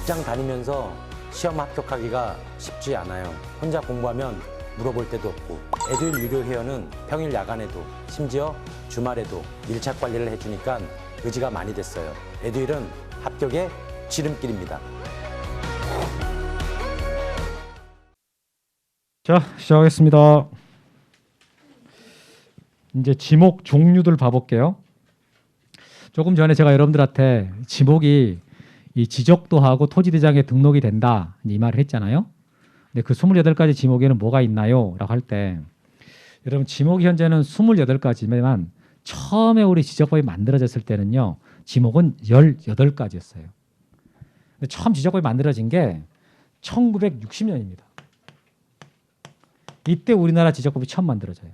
직장 다니면서 시험 합격하기가 쉽지 않아요. 혼자 공부하면 물어볼 데도 없고 에듀윌 유료 회원은 평일 야간에도 심지어 주말에도 밀착 관리를 해주니까 의지가 많이 됐어요. 에듀윌은 합격의 지름길입니다. 자, 시작하겠습니다. 이제 지목 종류들 봐볼게요. 조금 전에 제가 여러분들한테 지목이 이 지적도하고 토지대장에 등록이 된다 이 말을 했잖아요. 근데 그 28가지 지목에는 뭐가 있나요? 라고 할 때 여러분 지목이 현재는 28가지지만 처음에 우리 지적법이 만들어졌을 때는요. 지목은 18가지였어요. 근데 처음 지적법이 만들어진 게 1960년입니다. 이때 우리나라 지적법이 처음 만들어져요.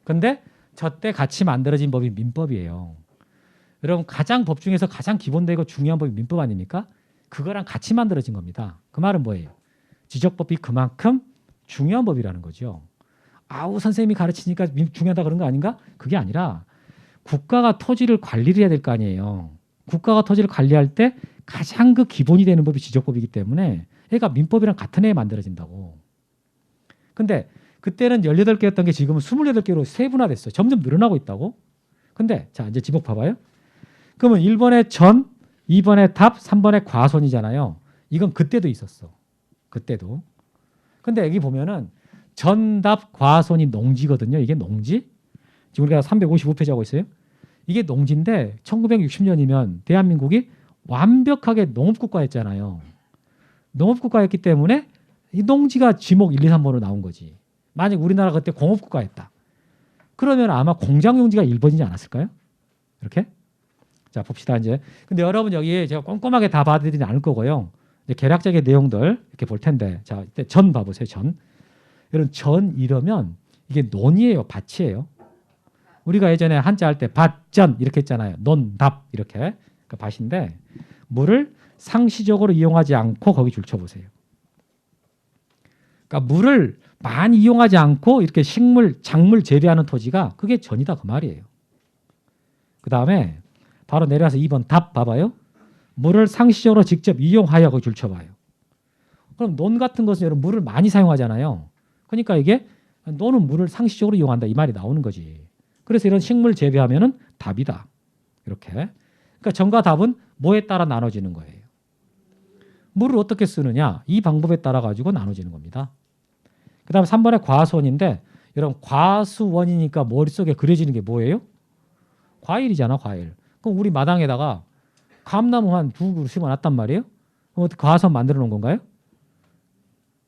근데 저때 같이 만들어진 법이 민법이에요. 여러분 가장 법 중에서 가장 기본되고 중요한 법이 민법 아닙니까? 그거랑 같이 만들어진 겁니다. 그 말은 뭐예요? 지적법이 그만큼 중요한 법이라는 거죠. 아우 선생님이 가르치니까 중요하다 그런 거 아닌가? 그게 아니라 국가가 토지를 관리를 해야 될 거 아니에요. 국가가 토지를 관리할 때 가장 그 기본이 되는 법이 지적법이기 때문에 얘가 민법이랑 같은 해에 만들어진다고. 근데 그때는 18개였던 게 지금은 28개로 세분화됐어요. 점점 늘어나고 있다고. 근데 자 이제 지목 봐봐요. 그러면 1번에 전, 2번에 답, 3번에 과손이잖아요. 이건 그때도 있었어. 그때도. 근데 여기 보면은 전답 과손이 농지거든요. 이게 농지. 지금 우리가 355페이지 하고 있어요. 이게 농지인데 1960년이면 대한민국이 완벽하게 농업국가였잖아요. 농업국가였기 때문에 이 농지가 지목 1, 2, 3번으로 나온 거지. 만약 우리나라 그때 공업국가였다. 그러면 아마 공장용지가 1번이지 않았을까요? 이렇게? 자 봅시다 이제. 근데 여러분 여기 제가 꼼꼼하게 다 봐드리지 않을 거고요. 이제 개략적인 내용들 이렇게 볼 텐데 자 이때 전 봐보세요. 전. 여러분 전 이러면 이게 논이에요. 밭이에요. 우리가 예전에 한자 할 때 밭전 이렇게 했잖아요. 논답 이렇게. 그 밭인데 물을 상시적으로 이용하지 않고 거기 줄쳐보세요. 그러니까 물을 많이 이용하지 않고 이렇게 식물, 작물 재배하는 토지가 그게 전이다 그 말이에요. 그 다음에 바로 내려와서 2번 답 봐봐요. 물을 상시적으로 직접 이용하여 거기 줄쳐봐요. 그럼 논 같은 것은 여러분 물을 많이 사용하잖아요. 그러니까 이게 논은 물을 상시적으로 이용한다 이 말이 나오는 거지. 그래서 이런 식물 재배하면은 답이다. 이렇게. 그러니까 전과 답은 뭐에 따라 나눠지는 거예요. 물을 어떻게 쓰느냐 이 방법에 따라 가지고 나눠지는 겁니다. 그 다음에 3번에 과수원인데 여러분 과수원이니까 머릿속에 그려지는 게 뭐예요? 과일이잖아 과일. 그럼 우리 마당에다가 감나무 한 2그루 심어놨단 말이에요. 그럼 어떻게 과수원 만들어 놓은 건가요?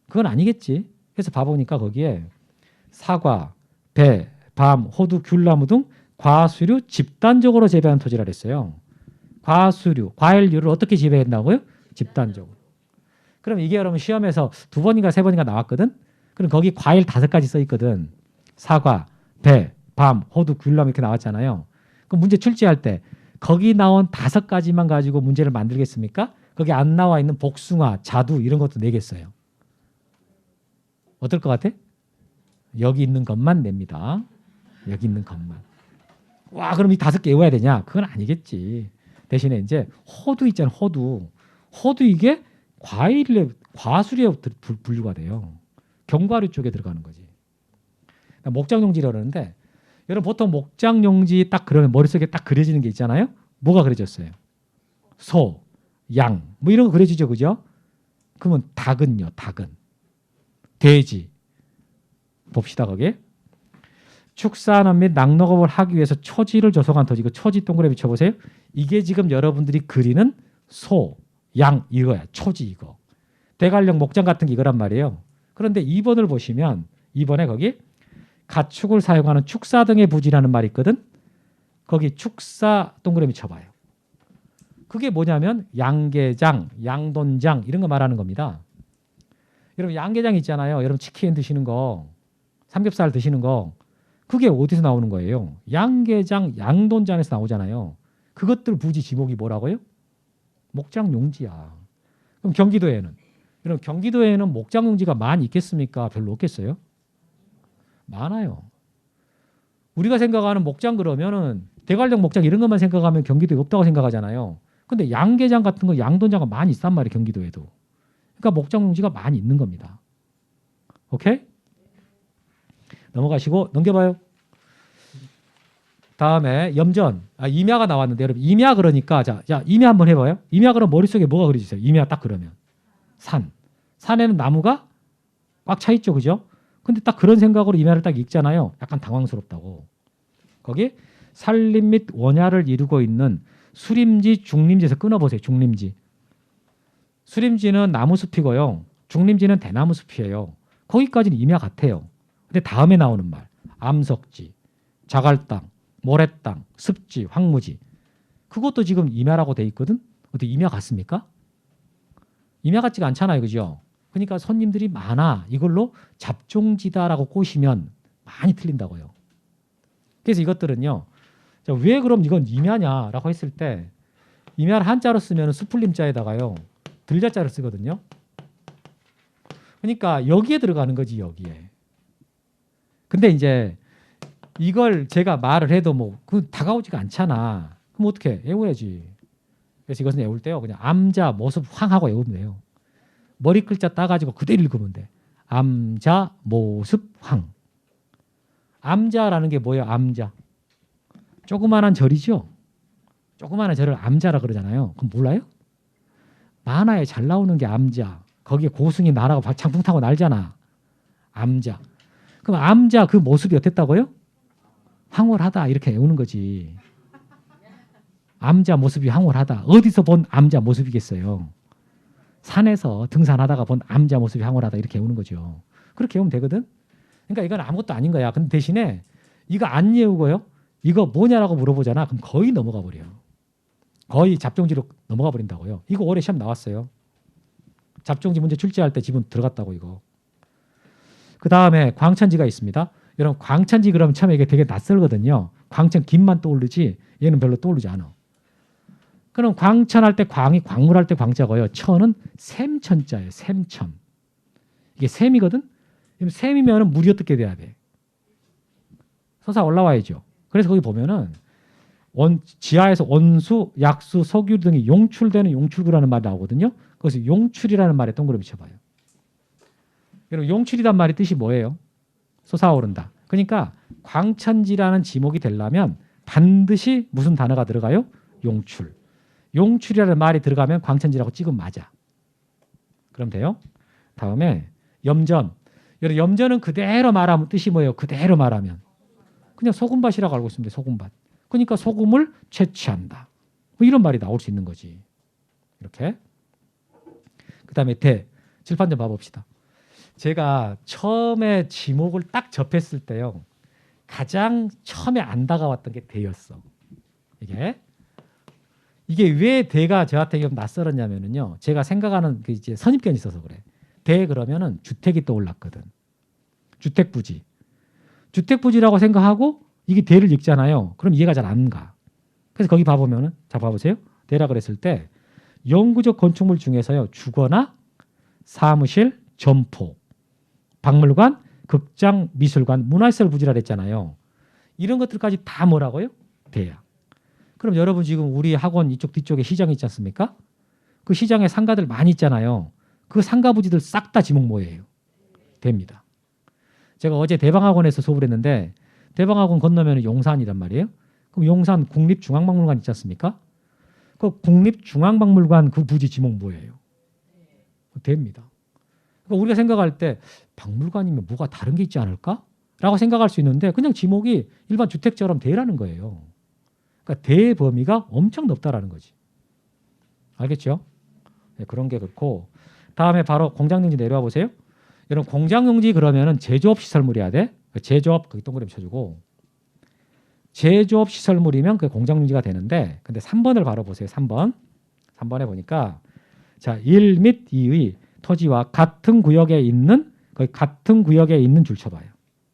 그건 아니겠지. 그래서 봐보니까 거기에 사과, 배, 밤, 호두, 귤나무 등 과수류 집단적으로 재배하는 토지라 그랬어요. 과수류, 과일류를 어떻게 재배한다고요? 집단적으로. 그럼 이게 여러분 시험에서 2번인가 3번인가 나왔거든. 그럼 거기 과일 5가지 써 있거든. 사과, 배, 밤, 호두, 귤나무 이렇게 나왔잖아요. 그럼 문제 출제할 때 거기 나온 5가지만 가지고 문제를 만들겠습니까? 거기 안 나와 있는 복숭아, 자두 이런 것도 내겠어요. 어떨 것 같아? 여기 있는 것만 냅니다. 여기 있는 것만. 와 그럼 이 5개 외워야 되냐? 그건 아니겠지. 대신에 이제 호두 있잖아. 호두. 호두 이게 과수류에 분류가 돼요. 견과류 쪽에 들어가는 거지. 그러니까 목장용지라고 그러는데 여러분 보통 목장용지 딱 그러면 머릿속에 딱 그려지는 게 있잖아요. 뭐가 그려졌어요? 소, 양 뭐 이런 거 그려지죠. 그죠? 그러면 닭은요. 닭은. 돼지. 봅시다 거기에. 축산업 및 낙농업을 하기 위해서 초지를 조성한 토지. 그 초지 동그라미 쳐보세요. 이게 지금 여러분들이 그리는 소, 양 이거야. 초지 이거. 대관령 목장 같은 게 이거란 말이에요. 그런데 2번을 보시면 2번에 거기 가축을 사용하는 축사 등의 부지라는 말이 있거든. 거기 축사 동그라미 쳐봐요. 그게 뭐냐면 양계장, 양돈장 이런 거 말하는 겁니다. 여러분 양계장 있잖아요. 여러분 치킨 드시는 거, 삼겹살 드시는 거 그게 어디서 나오는 거예요? 양계장, 양돈장에서 나오잖아요. 그것들 부지 지목이 뭐라고요? 목장용지야. 그럼 경기도에는? 여러분 경기도에는 목장용지가 많이 있겠습니까? 별로 없겠어요? 많아요. 우리가 생각하는 목장 그러면은 대관령 목장 이런 것만 생각하면 경기도에 없다고 생각하잖아요. 근데 양계장 같은 거 양돈자가 많이 있단 말이에요. 경기도에도. 그러니까 목장용지가 많이 있는 겁니다. 오케이? 넘어가시고 넘겨봐요. 다음에 염전. 임야가 나왔는데 여러분 임야 그러니까 자 임야 한번 해봐요. 임야 그럼 머릿속에 뭐가 그려지세요? 임야 딱 그러면 산. 산에는 나무가 꽉 차 있죠. 그죠? 근데 딱 그런 생각으로 임야를 딱 읽잖아요. 약간 당황스럽다고. 거기 산림 및 원야를 이루고 있는 수림지, 중림지에서 끊어보세요. 중림지. 수림지는 나무숲이고요. 중림지는 대나무숲이에요. 거기까지는 임야 같아요. 근데 다음에 나오는 말. 암석지, 자갈땅, 모래땅, 습지, 황무지. 그것도 지금 임야라고 돼 있거든. 어떻게 임야 같습니까? 임야 같지가 않잖아요. 그죠? 그러니까 손님들이 많아. 이걸로 잡종지다라고 꼬시면 많이 틀린다고요. 그래서 이것들은요. 자, 왜 그럼 이건 임야냐라고 했을 때 임야를 한자로 쓰면 수풀림자에다가요. 들자자를 쓰거든요. 그러니까 여기에 들어가는 거지 여기에. 근데 이제 이걸 제가 말을 해도 뭐 그 다가오지가 않잖아. 그럼 어떻게 외워야지. 그래서 이것은 외울 때요. 그냥 암자 모습 황하고 외우면 돼요. 머리 글자 따가지고 그대로 읽으면 돼. 암자 모습 황. 암자라는 게 뭐예요? 암자. 조그마한 절이죠. 조그마한 절을 암자라 그러잖아요. 그럼 몰라요? 만화에 잘 나오는 게 암자. 거기에 고승이 날아고 장풍 타고 날잖아. 암자. 그럼 암자 그 모습이 어땠다고요? 황홀하다 이렇게 외우는 거지. 암자 모습이 황홀하다. 어디서 본 암자 모습이겠어요? 산에서 등산하다가 본 암자 모습이 황홀하다 이렇게 외우는 거죠. 그렇게 외우면 되거든. 그러니까 이건 아무것도 아닌 거야. 근데 대신에 이거 안 외우고요. 이거 뭐냐라고 물어보잖아. 그럼 거의 넘어가 버려요. 거의 잡종지로 넘어가 버린다고요. 이거 올해 시험 나왔어요. 잡종지 문제 출제할 때 지분 들어갔다고 이거. 그 다음에 광천지가 있습니다. 여러분 광천지 그러면 처음에 이게 되게 낯설거든요. 광천 김만 떠오르지 얘는 별로 떠오르지 않아. 그럼 광천할 때 광이 광물할 때 광자고요. 천은 샘천자예요. 샘천. 이게 샘이거든. 샘이면은 물이 어떻게 돼야 돼? 솟아 올라와야죠. 그래서 거기 보면은 지하에서 온수, 약수, 석유 등이 용출되는 용출구라는 말이 나오거든요. 그래서 용출이라는 말에 동그라미 쳐봐요. 여러분 용출이란 말의 뜻이 뭐예요? 솟아오른다. 그러니까 광천지라는 지목이 되려면 반드시 무슨 단어가 들어가요? 용출. 용출이라는 말이 들어가면 광천지라고 찍으면 맞아. 그럼 돼요? 다음에 염전. 여러분 염전은 그대로 말하면 뜻이 뭐예요? 그대로 말하면 그냥 소금밭이라고 알고 있습니다. 소금밭. 그러니까 소금을 채취한다. 뭐 이런 말이 나올 수 있는 거지. 이렇게. 그 다음에 대. 칠판 좀 봐봅시다. 제가 처음에 지목을 딱 접했을 때요. 가장 처음에 안 다가왔던 게 대였어. 이게 왜 대가 저한테 좀 낯설었냐면요. 제가 생각하는 그 이제 선입견이 있어서 그래. 대 그러면은 주택이 떠올랐거든. 주택부지. 주택부지라고 생각하고 이게 대를 읽잖아요. 그럼 이해가 잘 안 가. 그래서 거기 봐보면은 자 봐보세요. 대라 그랬을 때 영구적 건축물 중에서요. 주거나 사무실, 점포, 박물관, 극장, 미술관, 문화시설 부지라 그랬잖아요. 이런 것들까지 다 뭐라고요? 대야. 그럼 여러분 지금 우리 학원 이쪽 뒤쪽에 시장 있지 않습니까? 그 시장에 상가들 많이 있잖아요. 그 상가 부지들 싹 다 지목 뭐예요? 대입니다. 제가 어제 대방학원에서 수업을 했는데 대방학원 건너면 용산이란 말이에요. 그럼 용산 국립중앙박물관 있지 않습니까? 그 국립중앙박물관 그 부지 지목 뭐예요? 대입니다. 그러니까 우리가 생각할 때 박물관이면 뭐가 다른 게 있지 않을까? 라고 생각할 수 있는데 그냥 지목이 일반 주택처럼 대라는 거예요. 그러니까 대의 범위가 엄청 넓다라는 거지. 알겠죠? 네, 그런 게 그렇고 다음에 바로 공장용지 내려와 보세요. 여러분 공장용지 그러면은 제조업 시설물이야 돼. 제조업 거기 동그라미 쳐주고 제조업 시설물이면 그 공장용지가 되는데 근데 3번을 바로 보세요. 3번에 보니까 자 1 및 2의 토지와 같은 구역에 있는 거의 같은 구역에 있는 줄 쳐봐요.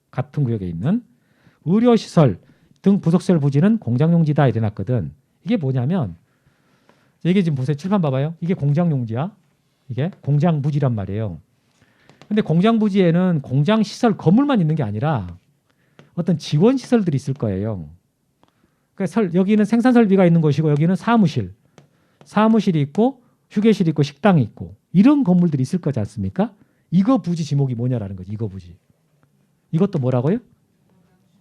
같은 구역에 있는 의료시설 등 부속시설 부지는 공장용지다 이래 놨거든. 이게 뭐냐면 이게 지금 보세요. 칠판 봐봐요. 이게 공장용지야. 이게 공장부지란 말이에요. 근데 공장부지에는 공장시설 건물만 있는 게 아니라 어떤 지원시설들이 있을 거예요. 그러니까 여기는 생산설비가 있는 곳이고 여기는 사무실, 사무실이 있고 휴게실이 있고 식당이 있고 이런 건물들이 있을 거지 않습니까? 이거 부지 지목이 뭐냐라는 거지. 이거 부지. 이것도 뭐라고요?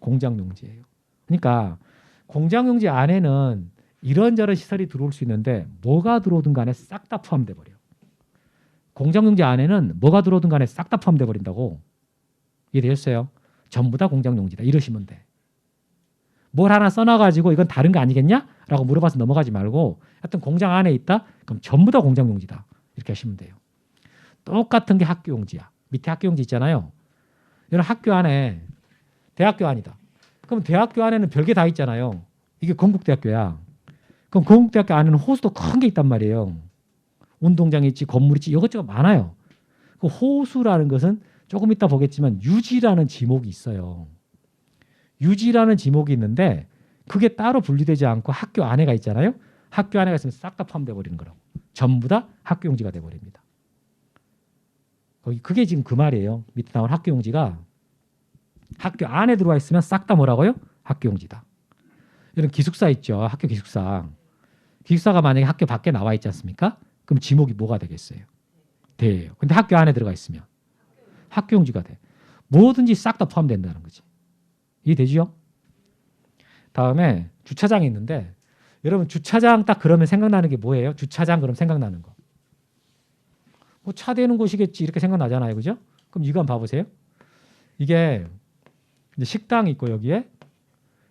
공장용지예요. 그러니까 공장용지 안에는 이런저런 시설이 들어올 수 있는데 뭐가 들어오든 간에 싹 다 포함돼 버려. 공장용지 안에는 뭐가 들어오든 간에 싹 다 포함돼 버린다고. 이해되셨어요? 전부 다 공장용지다. 이러시면 돼. 뭘 하나 써놔가지고 이건 다른 거 아니겠냐? 라고 물어봐서 넘어가지 말고 하여튼 공장 안에 있다? 그럼 전부 다 공장용지다. 이렇게 하시면 돼요. 똑같은 게 학교용지야. 밑에 학교용지 있잖아요. 이런 학교 안에 대학교 안이다. 그럼 대학교 안에는 별게 다 있잖아요. 이게 건국대학교야. 그럼 건국대학교 안에는 호수도 큰 게 있단 말이에요. 운동장이 있지, 건물이 있지, 이것저것 많아요. 그 호수라는 것은 조금 이따 보겠지만 유지라는 지목이 있어요. 유지라는 지목이 있는데 그게 따로 분리되지 않고 학교 안에가 있잖아요. 학교 안에가 있으면 싹 다 포함돼 버리는 거라고. 전부 다 학교용지가 돼 버립니다. 그게 지금 그 말이에요. 밑에 나온 학교용지가 학교 안에 들어와 있으면 싹 다 뭐라고요? 학교용지다. 이런 기숙사 있죠. 학교 기숙사. 기숙사가 만약에 학교 밖에 나와 있지 않습니까? 그럼 지목이 뭐가 되겠어요? 대예요. 근데 학교 안에 들어가 있으면 학교용지가 돼. 뭐든지 싹 다 포함된다는 거지. 이해되죠? 다음에 주차장이 있는데 여러분 주차장 딱 그러면 생각나는 게 뭐예요? 주차장 그럼 생각나는 거. 뭐 차 대는 곳이겠지 이렇게 생각나잖아요. 그죠? 그럼 이거 한번 봐보세요. 이게 이제 식당이 있고 여기에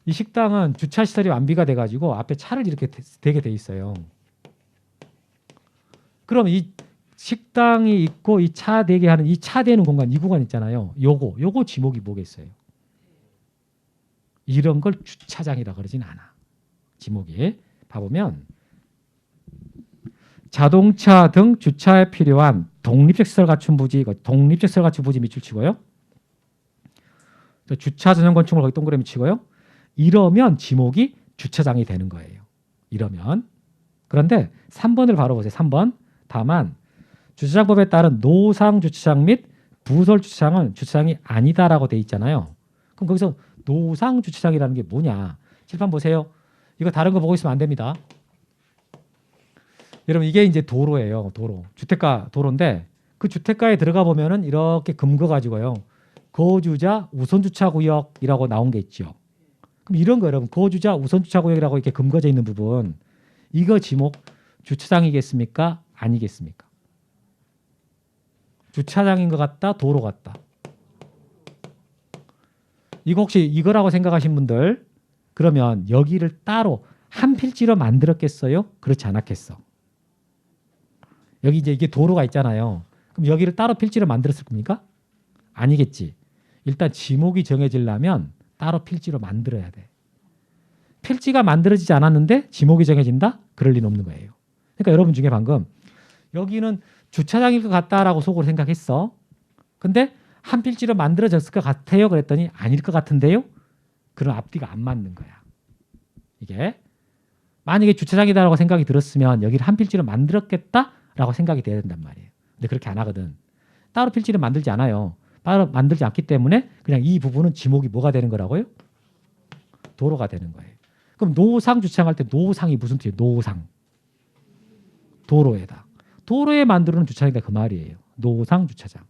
이 식당은 주차 시설이 완비가 돼가지고 앞에 차를 이렇게 대게 돼 있어요. 그럼 이 식당이 있고 이 차 대게 하는 이 차 대는 공간 이 구간 있잖아요. 요거 지목이 뭐겠어요? 이런 걸 주차장이라 그러진 않아. 지목이 봐보면 자동차 등 주차에 필요한 독립적 시설 갖춘 부지, 독립적 시설 갖춘 부지 밑줄 치고요. 주차 전용 건축물 거기 동그라미 치고요. 이러면 지목이 주차장이 되는 거예요. 이러면. 그런데 3번을 바로 보세요. 3번. 다만 주차장법에 따른 노상 주차장 및 부설 주차장은 주차장이 아니다라고 돼 있잖아요. 그럼 거기서 노상 주차장이라는 게 뭐냐? 칠판 보세요. 이거 다른 거 보고 있으면 안 됩니다. 여러분 이게 이제 도로예요. 도로. 주택가 도로인데 그 주택가에 들어가 보면은 이렇게 금거 가지고요. 거주자 우선 주차 구역이라고 나온 게 있죠. 그럼 이런 거 여러분 거주자 우선 주차 구역이라고 이렇게 금거져 있는 부분 이거 지목 주차장이겠습니까? 아니겠습니까? 주차장인 것 같다, 도로 같다. 이거 혹시 이거라고 생각하신 분들 그러면 여기를 따로 한 필지로 만들었겠어요? 그렇지 않았겠어. 여기 이제 이게 도로가 있잖아요. 그럼 여기를 따로 필지로 만들었을 겁니까? 아니겠지. 일단 지목이 정해지려면 따로 필지로 만들어야 돼. 필지가 만들어지지 않았는데 지목이 정해진다? 그럴 리는 없는 거예요. 그러니까 여러분 중에 방금 여기는 주차장일 것 같다라고 속으로 생각했어. 근데 한 필지로 만들어졌을 것 같아요. 그랬더니 아닐 것 같은데요. 그런 앞뒤가 안 맞는 거야. 이게 만약에 주차장이다라고 생각이 들었으면 여기를 한 필지로 만들었겠다라고 생각이 돼야 된단 말이에요. 근데 그렇게 안 하거든. 따로 필지를 만들지 않아요. 따로 만들지 않기 때문에 그냥 이 부분은 지목이 뭐가 되는 거라고요? 도로가 되는 거예요. 그럼 노상 주차장할 때 노상이 무슨 뜻이에요? 노상. 도로에다. 도로에 만들어놓은 주차장이다 그 말이에요. 노상 주차장.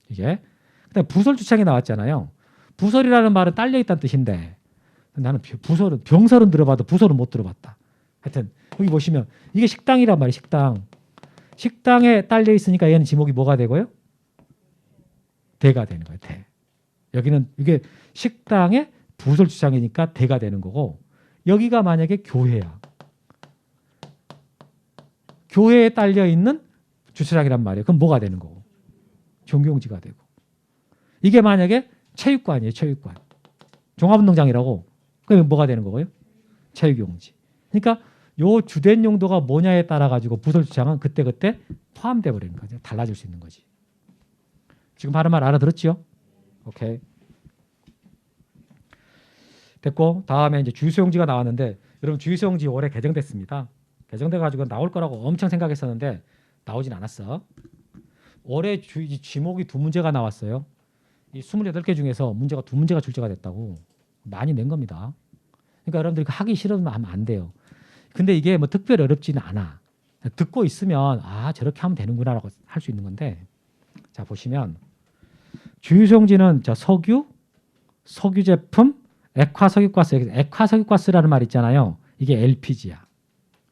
이게. 그다음 부설 주차장이 나왔잖아요. 부설이라는 말은 딸려 있다는 뜻인데 나는 부설은 병설은 들어봐도 부설은 못 들어봤다. 하여튼 여기 보시면 이게 식당이란 말이에요. 식당. 식당에 딸려 있으니까 얘는 지목이 뭐가 되고요? 대가 되는 거예요. 대. 여기는 이게 식당의 부설 주차장이니까 대가 되는 거고 여기가 만약에 교회야. 교회에 딸려 있는 주차장이란 말이에요. 그럼 뭐가 되는 거고? 종교용지가 되고. 이게 만약에 체육관이에요. 체육관. 종합운동장이라고. 그러면 뭐가 되는 거고요? 체육용지. 그러니까 요 주된 용도가 뭐냐에 따라 가지고 부설 주차장은 그때그때 포함돼 버리는 거죠. 달라질 수 있는 거지. 지금 바로 말 알아들었죠? 오케이. 됐고 다음에 이제 주유소용지가 나왔는데 여러분 주유소용지 올해 개정됐습니다. 개정돼 가지고 나올 거라고 엄청 생각했었는데 나오진 않았어. 올해 지목이 두 문제가 나왔어요. 이 28개 중에서 문제가 두 문제가 출제가 됐다고. 많이 낸 겁니다. 그러니까 여러분들이 하기 싫으면 하면 안 돼요. 근데 이게 뭐 특별히 어렵지는 않아. 듣고 있으면 아 저렇게 하면 되는구나라고 할 수 있는 건데 자 보시면 주유소용지는 저 석유, 석유 제품, 액화석유가스, 액화석유가스라는 말 있잖아요. 이게 LPG야.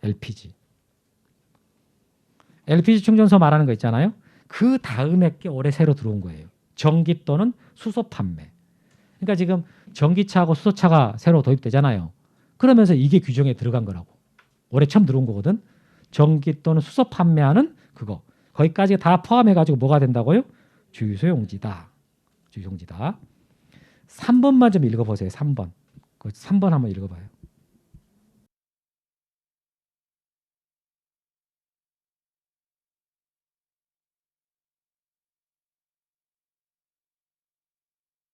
LPG. LPG 충전소 말하는 거 있잖아요. 그 다음에 게 올해 새로 들어온 거예요. 전기 또는 수소 판매. 그러니까 지금 전기차하고 수소차가 새로 도입되잖아요. 그러면서 이게 규정에 들어간 거라고. 올해 처음 들어온 거거든. 전기 또는 수소 판매하는 그거. 거기까지 다 포함해가지고 뭐가 된다고요? 주유소용지다. 주유소용지다. 3번만 좀 읽어보세요. 3번. 그 3번 한번 읽어봐요.